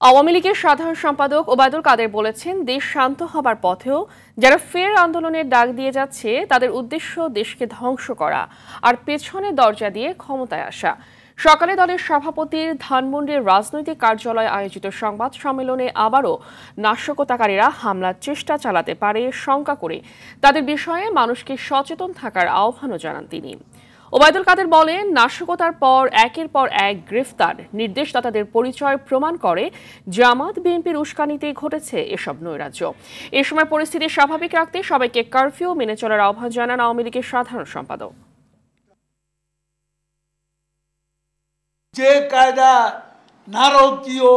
আওয়ামী লীগের সাধারণ সম্পাদক ওবায়দুল কাদের বলেছেন, দেশ শান্ত হবার পথেও যারা ফের আন্দোলনের ডাক দিয়ে যাচ্ছে তাদের উদ্দেশ্য দেশকে ধ্বংস করা আর পেছনে দরজা দিয়ে ক্ষমতায় আসা। সকালে দলের সভাপতির ধানমন্ডির রাজনৈতিক কার্যালয়ে আয়োজিত সংবাদ সম্মেলনে আবারও নাশকতাকারীরা হামলার চেষ্টা চালাতে পারে শঙ্কা করে তাদের বিষয়ে মানুষকে সচেতন থাকার আহ্বানও জানান তিনি। ওবায়দুল কাদের বলেন, নাশকতার পর একের পর এক গ্রেফতার নির্দেশদাতাদের পরিচয় প্রমাণ করে জামাত বিএনপির উস্কানিতেই ঘটেছে এসব নৈরাজ্য। এ সময় পরিস্থিতি স্বাভাবিক রাখতে সবাইকে কারফিউ মেনে চলার আহ্বান জানান আওয়ামী লীগের সাধারণ সম্পাদক। যে কায়দা নারকীয়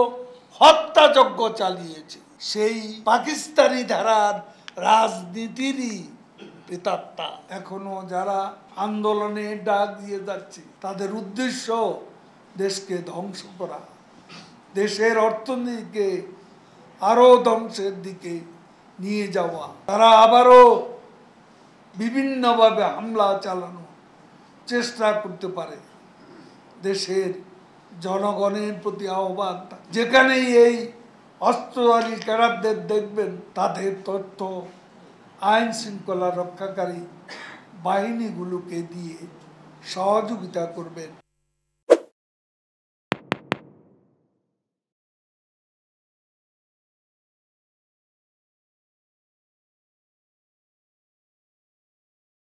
হত্যাযজ্ঞ চালিয়েছে, সেই পাকিস্তানি ধারার রাজনীতিরই প্রেতাত্মা এখনো যারা আন্দোলনে ডাক দিয়ে যাচ্ছে, তাদের উদ্দেশ্য দেশকে ধ্বংস করা, দেশের অর্থনীতিকে আরো ধ্বংসের দিকে নিয়ে যাওয়া। তারা আবারও বিভিন্নভাবে হামলা চালানো চেষ্টা করতে পারে। দেশের জনগণের প্রতি আহ্বান, যেখানেই এই অস্ত্রধারী ক্যাডারদের দেখবেন, তাদের তথ্য আইন শৃঙ্খলা রক্ষাকারী বাহিনীগুলোকে দিয়ে সহযোগিতা করবেন।